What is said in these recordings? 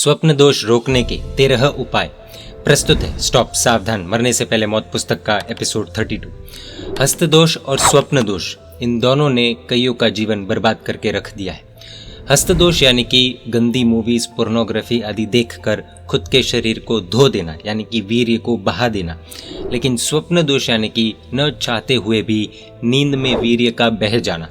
स्वप्न दोष रोकने के 13 उपाय प्रस्तुत है स्टॉप सावधान मरने से पहले मौत पुस्तक का एपिसोड 32। हस्त दोष और स्वप्न दोष इन दोनों ने कईयों का जीवन बर्बाद करके रख दिया है। हस्त दोष यानी कि गंदी मूवीज, पोर्नोग्राफी आदि देखकर खुद के शरीर को धो देना यानी कि वीर्य को बहा देना। लेकिन स्वप्न दोष यानी कि न चाहते हुए भी नींद में वीर्य का बह जाना।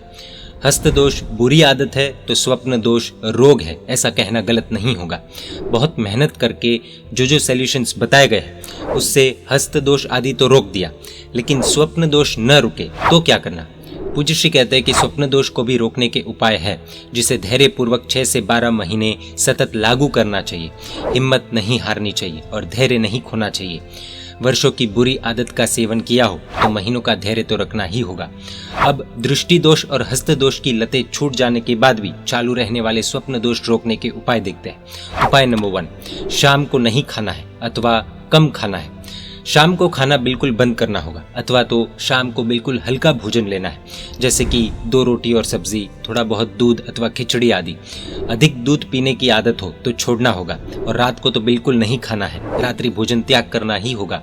हस्त दोष बुरी आदत है तो स्वप्न दोष रोग है, ऐसा कहना गलत नहीं होगा। बहुत मेहनत करके जो सॉल्यूशंस बताए गए हैं उससे हस्त दोष आदि तो रोक दिया, लेकिन स्वप्न दोष न रुके तो क्या करना। पूज्य श्री कहते हैं कि स्वप्न दोष को भी रोकने के उपाय है, जिसे धैर्यपूर्वक 6 से 12 महीने सतत लागू करना चाहिए। हिम्मत नहीं हारनी चाहिए और धैर्य नहीं खोना चाहिए। वर्षों की बुरी आदत का सेवन किया हो तो महीनों का धैर्य तो रखना ही होगा। अब दृष्टि दोष और हस्त दोष की लतें छूट जाने के बाद भी चालू रहने वाले स्वप्न दोष रोकने के उपाय देखते हैं। उपाय नंबर 1, शाम को नहीं खाना है अथवा कम खाना है। शाम को खाना बिल्कुल बंद करना होगा अथवा तो शाम को बिल्कुल हल्का भोजन लेना है, जैसे कि 2 रोटी और सब्जी, थोड़ा बहुत दूध अथवा खिचड़ी आदि। अधिक दूध पीने की आदत हो तो छोड़ना होगा और रात को तो बिल्कुल नहीं खाना है, रात्रि भोजन त्याग करना ही होगा।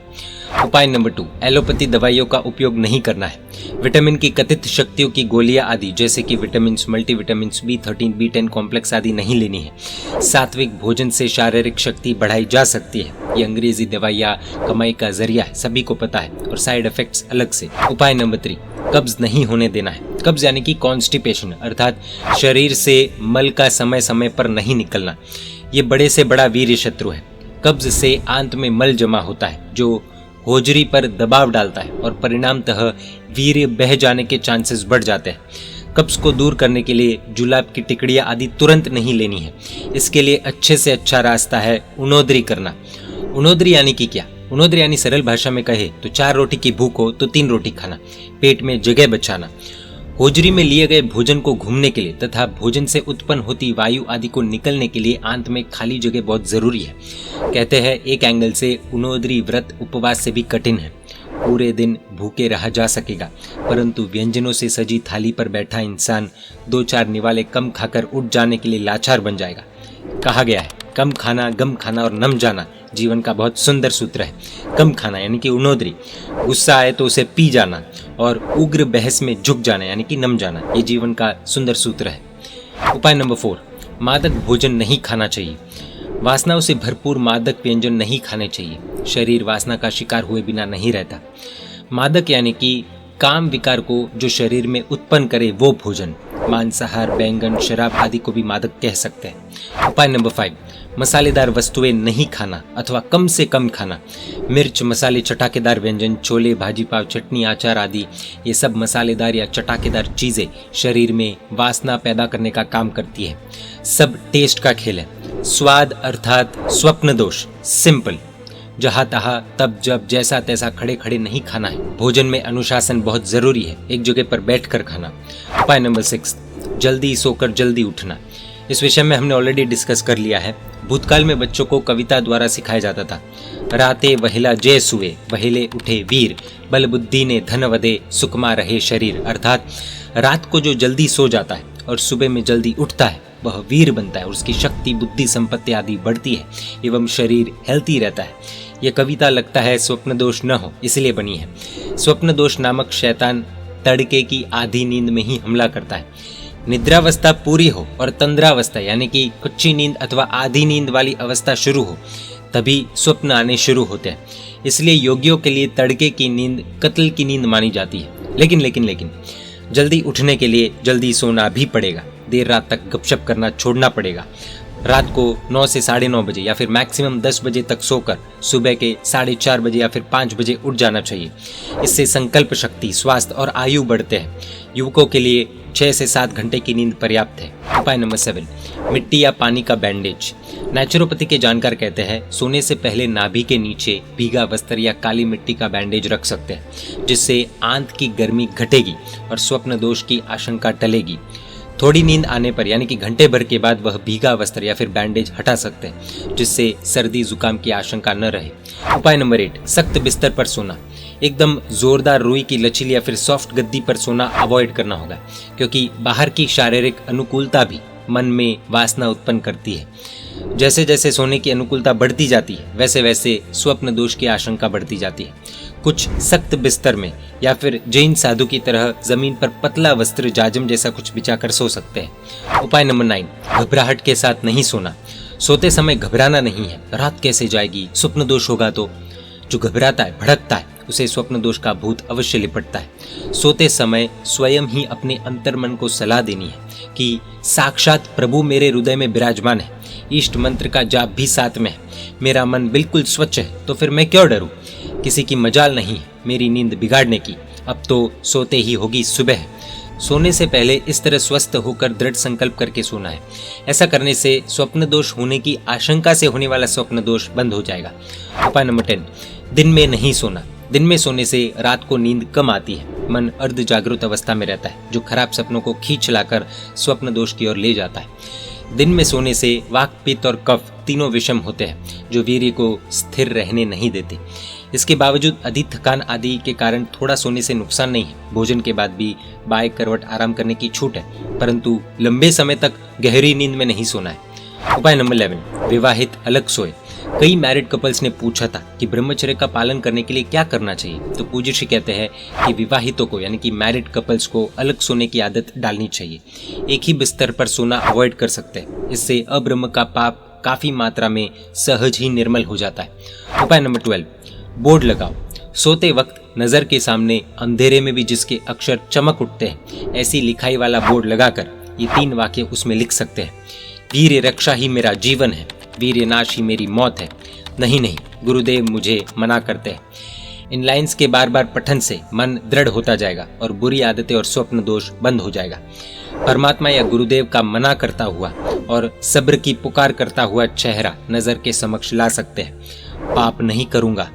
उपाय नंबर 2, एलोपैथी दवाइयों का उपयोग नहीं करना है। विटामिन की कथित शक्तियों की गोलियां आदि जैसे कि vitamin, multivitamin, B13, B10 complex आदि नहीं लेनी है। सात्विक भोजन से शारीरिक शक्ति बढ़ाई जा सकती है। ये अंग्रेजी दवाइयां कमाई का जरिया है, सभी को पता है, और साइड इफेक्ट्स अलग से। उपाय नंबर 3, कब्ज नहीं होने देना है। कब्ज यानी कि कॉन्स्टिपेशन, अर्थात शरीर से मल का समय समय पर नहीं निकलना। ये बड़े से बड़ा वीर्य शत्रु है। कब्ज से आंत में मल जमा होता है जो होजरी पर दबाव डालता है और परिणामतः वीर्य बह जाने के चांसेस बढ़ जाते हैं। कब्ज को दूर करने के लिए जुलाब की टिकड़ियां आदि तुरंत नहीं लेनी है। इसके लिए अच्छे से अच्छा रास्ता है उनोदरी करना। उनोदरी यानी कि क्या? उनोदरी यानी सरल भाषा में कहे तो 4 रोटी की भूख हो तो 3 रोटी खाना, पेट में जगह बचाना। होजरी में लिए गए भोजन को घूमने के लिए तथा भोजन से उत्पन्न होती वायु आदि को निकलने के लिए आंत में खाली जगह बहुत जरूरी है। कहते हैं एक एंगल से उनोदरी व्रत उपवास से भी कठिन है। पूरे दिन भूखे रहा जा सकेगा, परंतु व्यंजनों से सजी थाली पर बैठा इंसान 2-4 निवाले कम खाकर उठ जाने के लिए लाचार बन जाएगा। कहा गया है कम खाना, गम खाना और नम जाना जीवन का बहुत सुंदर सूत्र है। कम खाना यानी कि उनोदरी, गुस्सा आए तो उसे पी जाना, और उग्र बहस में झुक जाना यानी कि नम जाना, ये जीवन का सुंदर सूत्र है। उपाय नंबर 4, मादक भोजन नहीं खाना चाहिए। वासनाओं से भरपूर मादक व्यंजन नहीं खाने चाहिए। शरीर वासना का शिकार हुए बिना नहीं रहता। मादक यानी कि काम विकार को जो शरीर में उत्पन्न करे वो भोजन। मांसाहार, बैंगन, शराब आदि को भी मादक कह सकते हैं। उपाय नंबर 5, मसालेदार वस्तुएं नहीं खाना अथवा कम से कम खाना। मिर्च, मसाले, चटाकेदार व्यंजन, छोले, भाजी पाव, चटनी, अचार आदि ये सब मसालेदार या चटाकेदार चीजें शरीर में वासना पैदा करने का काम करती है। सब टेस्ट का खेल है। स्वाद अर्थात स्वप्न दोष सिंपल, जहाँ तहाँ तब जब जैसा तैसा खड़े खड़े नहीं खाना है। भोजन में अनुशासन बहुत जरूरी है, एक जगह पर बैठकर खाना। उपाय नंबर 6, जल्दी सोकर जल्दी उठना। इस विषय में हमने ऑलरेडी डिस्कस कर लिया है। भूतकाल में बच्चों को कविता द्वारा सिखाया जाता था। राते वहेला जय सुए, वहेले उठे वीर, बल बुद्धि ने धन वधे, सुकमा रहे शरीर। अर्थात रात को जो जल्दी सो जाता है और सुबह में जल्दी उठता है वह वीर बनता है और उसकी शक्ति, बुद्धि, संपत्ति आदि बढ़ती है एवं शरीर हेल्थी रहता है। यह कविता लगता है स्वप्न दोष न हो इसलिए बनी है। स्वप्न दोष नामक शैतान तड़के की आधी नींद में ही हमला करता है। निद्रावस्था पूरी हो और तंद्रावस्था यानी कि कच्ची नींद अथवा आधी नींद वाली अवस्था शुरू हो तभी स्वप्न आने शुरू होते हैं। इसलिए योगियों के लिए तड़के की नींद कत्ल की नींद मानी जाती है। लेकिन जल्दी उठने के लिए जल्दी सोना भी पड़ेगा। देर रात तक गपशप करना छोड़ना पड़ेगा। रात को 9 से 9:30 बजे या फिर मैक्सिमम 10 बजे तक सोकर सुबह के 4:30 बजे या फिर 5 बजे उठ जाना चाहिए। इससे संकल्प शक्ति, स्वास्थ्य और आयु बढ़ते हैं। युवकों के लिए 6 से 7 घंटे की नींद पर्याप्त है। उपाय नंबर 7, मिट्टी या पानी का बैंडेज। नेचुरोपैथी के जानकार कहते हैं सोने से पहले नाभि के नीचे भीगा वस्त्र या काली मिट्टी का बैंडेज रख सकते हैं, जिससे आंत की गर्मी घटेगी और स्वप्न दोष की आशंका टलेगी। थोड़ी नींद आने पर यानी कि घंटे भर के बाद वह भीगा वस्त्र या फिर बैंडेज हटा सकते हैं, जिससे सर्दी जुकाम की आशंका न रहे। उपाय नंबर 8, सख्त बिस्तर पर सोना। एकदम जोरदार रुई की लचीली या फिर सॉफ्ट गद्दी पर सोना अवॉइड करना होगा, क्योंकि बाहर की शारीरिक अनुकूलता भी मन में वासना उत्पन्न करती है। जैसे जैसे सोने की अनुकूलता बढ़ती जाती है वैसे वैसे स्वप्न दोष की आशंका बढ़ती जाती है। कुछ सख्त बिस्तर में या फिर जैन साधु की तरह जमीन पर पतला वस्त्र जाजम जैसा कुछ बिछाकर सो सकते हैं। उपाय नंबर 9, घबराहट के साथ नहीं सोना। सोते समय घबराना नहीं है, रात कैसे जाएगी, स्वप्न दोष होगा तो। जो घबराता है, भड़कता है, उसे स्वप्न दोष का भूत अवश्य लिपटता है। सोते समय स्वयं ही अपने अंतर्मन को सलाह देनी है कि साक्षात प्रभु मेरे हृदय में विराजमान है, इष्ट मंत्र का जाप भी साथ में है, मेरा मन बिल्कुल स्वच्छ है, तो फिर मैं क्यों डरूं। किसी की मजाल नहीं है मेरी नींद बिगाड़ने की, अब तो सोते ही होगी सुबह। सोने से पहले इस तरह स्वस्थ होकर दृढ़ संकल्प करके सोना है। ऐसा करने से स्वप्न दोष होने की आशंका से होने वाला स्वप्न दोष बंद हो जाएगा। उपाय नंबर 10, दिन में नहीं सोना। दिन में सोने से रात को नींद कम आती है, मन अर्ध जागृत अवस्था में रहता है, जो खराब सपनों को खींच लाकर स्वप्न दोष की ओर ले जाता है। दिन में सोने से वाक, पित्त और कफ तीनों विषम होते हैं, जो वीर्य को स्थिर रहने नहीं देते। इसके बावजूद अधिक थकान आदि के कारण थोड़ा सोने से नुकसान नहीं है। भोजन के बाद भी बाएं करवट आराम करने की छूट है, परंतु लंबे समय तक गहरी नींद में नहीं सोना है। उपाय नंबर 11, विवाहित अलग सोए। कई मैरिड कपल्स ने पूछा था कि ब्रह्मचर्य का पालन करने के लिए क्या करना चाहिए, तो पूज्य श्री कहते हैं कि विवाहितों को यानी कि मैरिड कपल्स को अलग सोने की आदत डालनी चाहिए। एक ही बिस्तर पर सोना अवॉइड कर सकते हैं, इससे अब्रह्म का पाप काफी मात्रा में सहज ही निर्मल हो जाता है। उपाय नंबर 12, बोर्ड लगाओ। सोते वक्त नजर के सामने अंधेरे में भी जिसके अक्षर चमक उठते हैं, ऐसी लिखाई वाला बोर्ड लगाकर ये 3 वाक्य उसमें लिख सकते हैं। वीर्य रक्षा ही मेरा जीवन है, वीर्य नाश ही मेरी मौत है। नहीं नहीं, गुरुदेव मुझे मना करते हैं। इन लाइंस के बार बार पठन से मन दृढ़ होता जाएगा और बुरी आदतें और स्वप्न दोष बंद हो जाएगा। परमात्मा या गुरुदेव का मना करता हुआ और सब्र की पुकार करता हुआ चेहरा नजर के समक्ष ला सकते हैं। पाप नहीं करूंगा,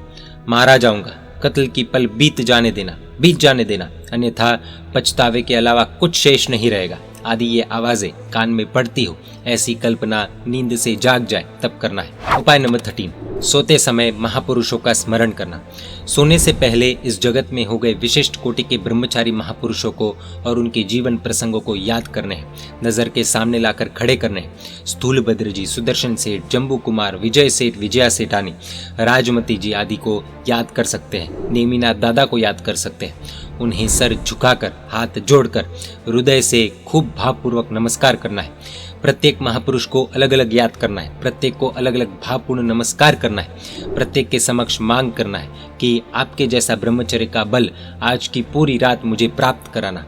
मारा जाऊंगा, कत्ल की पल बीत जाने देना, अन्यथा पछतावे के अलावा कुछ शेष नहीं रहेगा आदि ये आवाजें कान में पड़ती हो, ऐसी कल्पना नींद से जाग जाए तब करना है। उपाय नंबर 13, सोते समय महापुरुषों का स्मरण करना। सोने से पहले इस जगत में हो गए विशिष्ट कोटि के ब्रह्मचारी महापुरुषों को और उनके जीवन प्रसंगों को याद करने हैं, नजर के सामने लाकर खड़े करने हैं। स्थूलभद्र जी, सुदर्शन सेठ, जम्बू कुमार, विजय सेठ, विजया सेठानी, राजमती जी आदि को याद कर सकते हैं। नेमिनाथ दादा को याद कर सकते हैं। उन्हें सर झुकाकर, हाथ जोड़कर हृदय से खूब भावपूर्वक नमस्कार करना है। प्रत्येक महापुरुष को अलग अलग याद करना है, प्रत्येक को अलग अलग भावपूर्ण नमस्कार करना है, प्रत्येक के समक्ष मांग करना है कि आपके जैसा ब्रह्मचर्य का बल आज की पूरी रात मुझे प्राप्त कराना।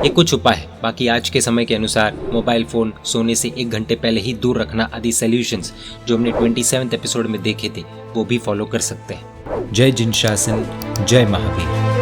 ये कुछ उपाय है, बाकी आज के समय के अनुसार मोबाइल फोन सोने से 1 घंटे पहले ही दूर रखना आदि सॉल्यूशंस जो हमने 27वें एपिसोड में देखे थे वो भी फॉलो कर सकते हैं। जय जिनशासन, जय महावीर।